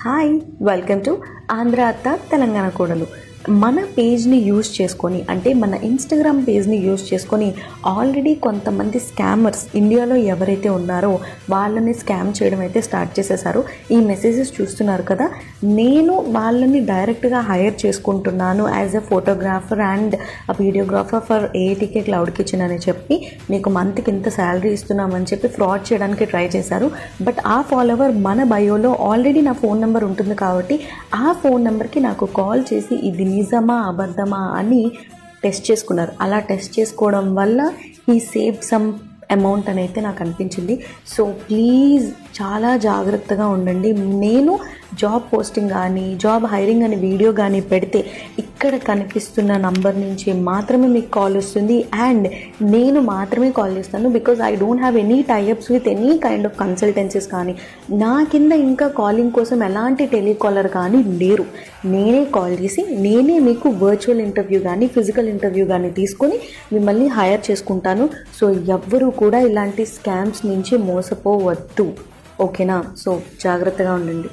Hi, welcome to Andhra అత్త తెలంగాణ కోడలు. మన పేజ్ని యూజ్ చేసుకొని, అంటే మన ఇన్స్టాగ్రామ్ పేజ్ని యూజ్ చేసుకొని ఆల్రెడీ కొంతమంది స్కామర్స్ ఇండియాలో ఎవరైతే ఉన్నారో వాళ్ళని స్కామ్ చేయడం అయితే స్టార్ట్ చేసేసారు. ఈ మెసేజెస్ చూస్తున్నారు కదా, నేను వాళ్ళని డైరెక్ట్గా హైర్ చేసుకుంటున్నాను as a photographer and videographer for ఏటీకే cloud kitchen అని చెప్పి మీకు మంత్కి ఇంత శాలరీ ఇస్తున్నామని చెప్పి ఫ్రాడ్ చేయడానికి ట్రై చేశారు. బట్ ఆ ఫాలోవర్ మన బయోలో ఆల్రెడీ నా ఫోన్ నెంబర్ ఉంటుంది కాబట్టి ఆ ఫోన్ నెంబర్కి నాకు కాల్ చేసి ఇది నిజమా అబద్ధమా అని టెస్ట్ చేసుకున్నారు. అలా టెస్ట్ చేసుకోవడం వల్ల ఈ సేవ్ సమ్ అమౌంట్ అని అయితే నాకు అనిపించింది. సో ప్లీజ్ చాలా జాగ్రత్తగా ఉండండి. నేను జాబ్ పోస్టింగ్ కానీ జాబ్ హైరింగ్ అని వీడియో కానీ పెడితే ఇక్కడ కనిపిస్తున్న నంబర్ నుంచి మాత్రమే మీకు కాల్ వస్తుంది అండ్ నేను మాత్రమే కాల్ చేస్తాను. Because I don't have any tie-ups with any kind of consultancies కానీ నా కింద ఇంకా కాలింగ్ కోసం ఎలాంటి టెలికాలర్ కానీ లేరు. నేనే కాల్ చేసి నేనే మీకు వర్చువల్ ఇంటర్వ్యూ కానీ ఫిజికల్ ఇంటర్వ్యూ కానీ తీసుకొని మిమ్మల్ని హైర్ చేసుకుంటాను. సో ఎవ్వరూ కూడా ఇలాంటి స్కామ్స్ నుంచి మోసపోవద్దు, ఓకేనా? సో జాగ్రత్తగా ఉండండి.